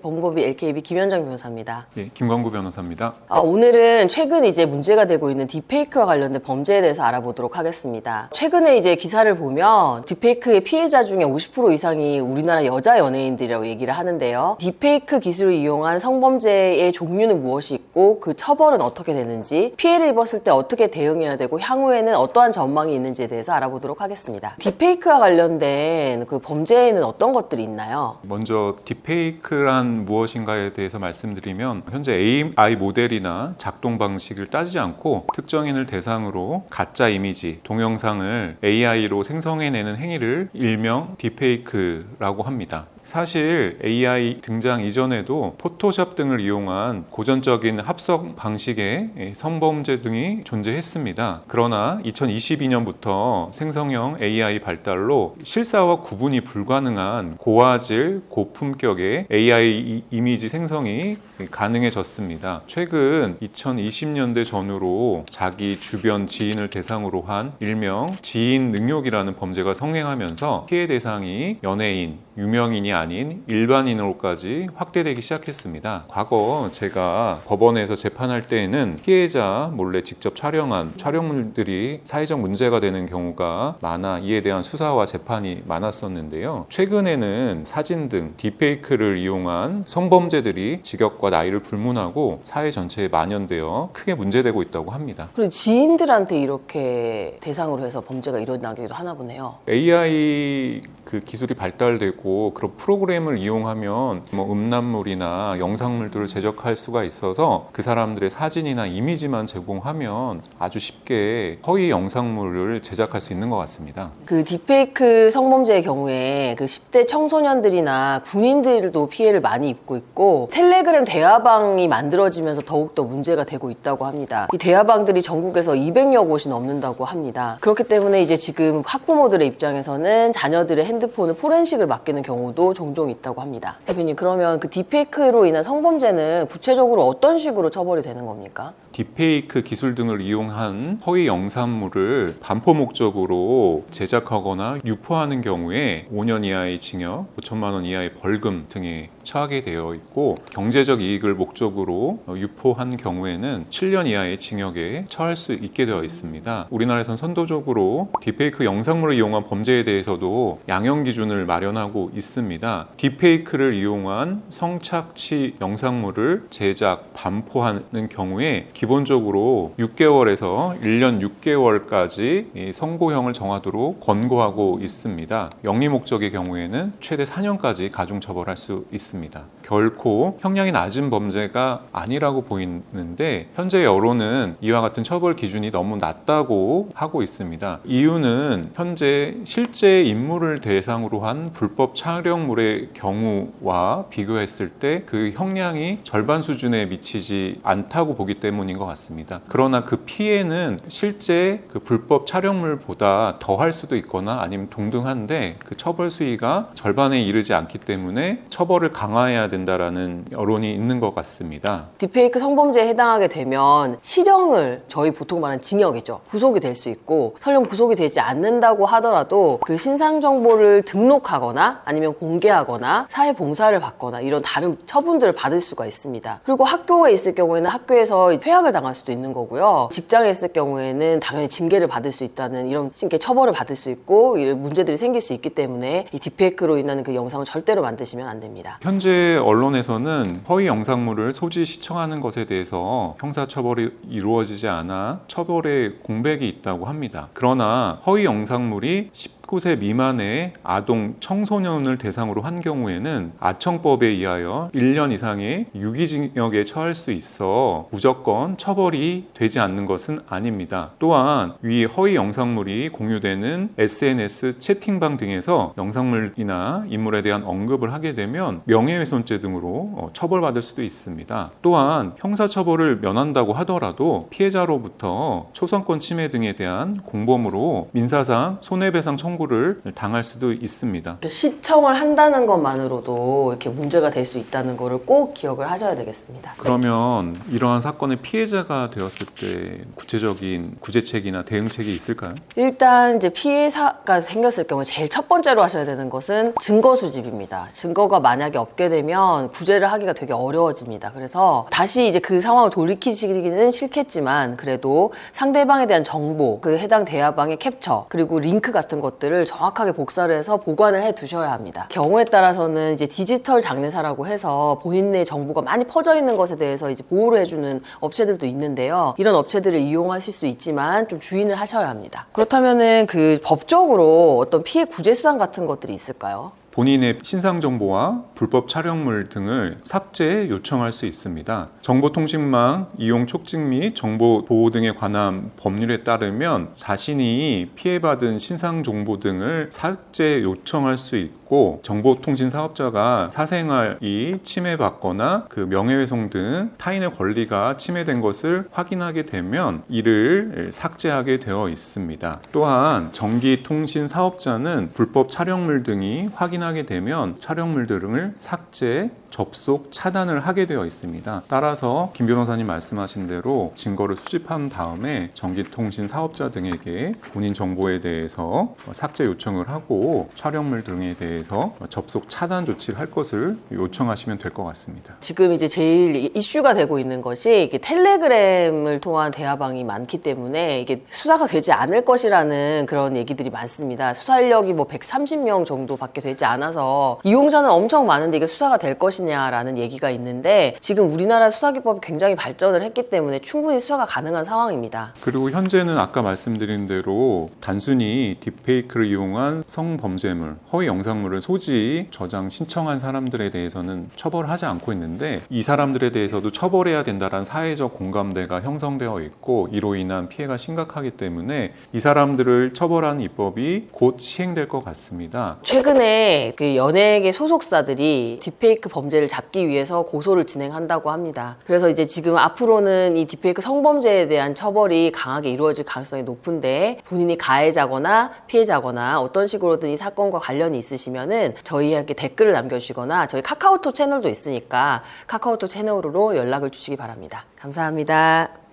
법무법인 LKB 김현정 변호사입니다. 예, 김광구 변호사입니다. 오늘은 최근 이제 문제가 되고 있는 딥페이크와 관련된 범죄에 대해서 알아보도록 하겠습니다. 최근에 이제 기사를 보면 딥페이크의 피해자 중에 50% 이상이 우리나라 여자 연예인들이라고 얘기를 하는데요. 딥페이크 기술을 이용한 성범죄의 종류는 무엇이 있고 그 처벌은 어떻게 되는지, 피해를 입었을 때 어떻게 대응해야 되고 향후에는 어떠한 전망이 있는지에 대해서 알아보도록 하겠습니다. 딥페이크와 관련된 그 범죄에는 어떤 것들이 있나요? 먼저 딥페이크란 무엇인가에 대해서 말씀드리면 현재 AI 모델이나 작동 방식을 따지지 않고 특정인을 대상으로 가짜 이미지, 동영상을 AI로 생성해내는 행위를 일명 딥페이크라고 합니다. 사실 AI 등장 이전에도 포토샵 등을 이용한 고전적인 합성 방식의 성범죄 등이 존재했습니다. 그러나 2022년부터 생성형 AI 발달로 실사와 구분이 불가능한 고화질, 고품격의 AI 이미지 생성이 가능해졌습니다. 최근 2020년대 전후로 자기 주변 지인을 대상으로 한 일명 지인 능욕이라는 범죄가 성행하면서 피해 대상이 연예인, 유명인이 아닌 일반인으로까지 확대되기 시작했습니다. 과거 제가 법원에서 재판할 때에는 피해자 몰래 직접 촬영한 촬영물들이 사회적 문제가 되는 경우가 많아 이에 대한 수사와 재판이 많았었는데요. 최근에는 사진 등 딥페이크를 이용한 성범죄들이 직역과 나이를 불문하고 사회 전체에 만연되어 크게 문제되고 있다고 합니다. 그리고 지인들한테 이렇게 대상으로 해서 범죄가 일어나기도 하나 보네요. AI 기술이 발달되고 그런 프로그램을 이용하면 음란물이나 영상물들을 제작할 수가 있어서 그 사람들의 사진이나 이미지만 제공하면 아주 쉽게 허위 영상물을 제작할 수 있는 것 같습니다. 그 딥페이크 성범죄의 경우에 그 10대 청소년들이나 군인들도 피해를 많이 입고 있고 텔레그램 대화방이 만들어지면서 더욱더 문제가 되고 있다고 합니다. 이 대화방들이 전국에서 200여 곳이 넘는다고 합니다. 그렇기 때문에 이제 지금 학부모들의 입장에서는 자녀들의 핸드폰을 포렌식을 맡기는 경우도 종종 있다고 합니다. 대표님, 그러면 그 딥페이크로 인한 성범죄는 구체적으로 어떤 식으로 처벌이 되는 겁니까? 딥페이크 기술 등을 이용한 허위 영상물을 반포 목적으로 제작하거나 유포하는 경우에 5년 이하의 징역, 5천만 원 이하의 벌금 등에 처하게 되어 있고 경제적 이익을 목적으로 유포한 경우에는 7년 이하의 징역에 처할 수 있게 되어 있습니다. 우리나라에선 선도적으로 딥페이크 영상물을 이용한 범죄에 대해서도 양형 기준을 마련하고 있습니다. 딥페이크를 이용한 성착취 영상물을 제작, 반포하는 경우에 기본적으로 6개월에서 1년 6개월까지 선고형을 정하도록 권고하고 있습니다. 영리 목적의 경우에는 최대 4년까지 가중처벌할 수 있습니다. 결코 형량이 낮은 범죄가 아니라고 보이는데 현재 여론은 이와 같은 처벌 기준이 너무 낮다고 하고 있습니다. 이유는 현재 실제 인물을 대상으로 한 불법 촬영물의 경우와 비교했을 때 그 형량이 절반 수준에 미치지 않다고 보기 때문인 것 같습니다. 그러나 그 피해는 실제 그 불법 촬영물보다 더할 수도 있거나 아니면 동등한데 그 처벌 수위가 절반에 이르지 않기 때문에 처벌을 강화해야 된다라는 여론이 있는 것 같습니다. 딥페이크 성범죄에 해당하게 되면 실형을, 저희 보통 말하는 징역이죠, 구속이 될 수 있고, 설령 구속이 되지 않는다고 하더라도 그 신상 정보를 등록하거나 아니면 공개하거나 사회봉사를 받거나 이런 다른 처분들을 받을 수가 있습니다. 그리고 학교에 있을 경우에는 학교에서 퇴학을 당할 수도 있는 거고요. 직장에 있을 경우에는 당연히 징계를 받을 수 있다는 이런 신께 처벌을 받을 수 있고 이런 문제들이 생길 수 있기 때문에 이 딥페이크로 인한 그 영상을 절대로 만드시면 안 됩니다. 현재 언론에서는 허위 영상물을 소지 시청하는 것에 대해서 형사처벌이 이루어지지 않아 처벌의 공백이 있다고 합니다. 그러나 허위 영상물이 19세 미만의 아동 청소년을 대상으로 한 경우에는 아청법에 의하여 1년 이상의 유기징역에 처할 수 있어 무조건 처벌이 되지 않는 것은 아닙니다. 또한 위 허위 영상물이 공유되는 SNS 채팅방 등에서 영상물이나 인물에 대한 언급을 하게 되면 명예훼손죄 등으로 처벌받을 수도 있습니다. 또한 형사처벌을 면한다고 하더라도 피해자로부터 초상권 침해 등에 대한 공범으로 민사상 손해배상 청구 청구를 당할 수도 있습니다. 이렇게 시청을 한다는 것만으로도 이렇게 문제가 될 수 있다는 거를 꼭 기억을 하셔야 되겠습니다. 그러면 이러한 사건의 피해자가 되었을 때 구체적인 구제책이나 대응책이 있을까요? 일단 이제 피해가 생겼을 경우에 제일 첫 번째로 하셔야 되는 것은 증거 수집입니다. 증거가 만약에 없게 되면 구제를 하기가 되게 어려워집니다. 그래서 다시 이제 그 상황을 돌이키시기는 싫겠지만 그래도 상대방에 대한 정보, 그 해당 대화방의 캡처, 그리고 링크 같은 것들을 정확하게 복사를 해서 보관을 해 두셔야 합니다. 경우에 따라서는 이제 디지털 장례사라고 해서 본인의 정보가 많이 퍼져 있는 것에 대해서 이제 보호를 해주는 업체들도 있는데요. 이런 업체들을 이용하실 수 있지만 좀 주의를 하셔야 합니다. 그렇다면은 그 법적으로 어떤 피해 구제 수단 같은 것들이 있을까요? 본인의 신상 정보와 불법 촬영물 등을 삭제 요청할 수 있습니다. 정보통신망 이용 촉진 및 정보 보호 등에 관한 법률에 따르면 자신이 피해받은 신상 정보 등을 삭제 요청할 수 있고, 정보통신 사업자가 사생활이 침해받거나 그 명예훼손 등 타인의 권리가 침해된 것을 확인하게 되면 이를 삭제하게 되어 있습니다. 또한 전기통신 사업자는 불법 촬영물 등이 확인하게 되면 촬영물 등을 삭제, 접속, 차단을 하게 되어 있습니다. 따라서 김 변호사님 말씀하신 대로 증거를 수집한 다음에 전기통신 사업자 등에게 본인 정보에 대해서 삭제 요청을 하고 촬영물 등에 대해서 접속 차단 조치를 할 것을 요청하시면 될 것 같습니다. 지금 이제 제일 이슈가 되고 있는 것이 이게 텔레그램을 통한 대화방이 많기 때문에 이게 수사가 되지 않을 것이라는 그런 얘기들이 많습니다. 수사 인력이 뭐 130명 정도밖에 되지 않아서 이용자는 엄청 많은데 이게 수사가 될 것이냐라는 얘기가 있는데, 지금 우리나라 수사기법이 굉장히 발전을 했기 때문에 충분히 수사가 가능한 상황입니다. 그리고 현재는 아까 말씀드린 대로 단순히 딥페이크를 이용한 성범죄물, 허위 영상물을 소지, 저장, 신청한 사람들에 대해서는 처벌하지 않고 있는데, 이 사람들에 대해서도 처벌해야 된다는 사회적 공감대가 형성되어 있고 이로 인한 피해가 심각하기 때문에 이 사람들을 처벌하는 입법이 곧 시행될 것 같습니다. 최근에 그 연예계 소속사들이 딥페이크 범죄를 잡기 위해서 고소를 진행한다고 합니다. 그래서 이제 지금 앞으로는 이 딥페이크 성범죄에 대한 처벌이 강하게 이루어질 가능성이 높은데, 본인이 가해자거나 피해자거나 어떤 식으로든 이 사건과 관련이 있으시면은 저희에게 댓글을 남겨주시거나 저희 카카오톡 채널도 있으니까 카카오톡 채널로 연락을 주시기 바랍니다. 감사합니다.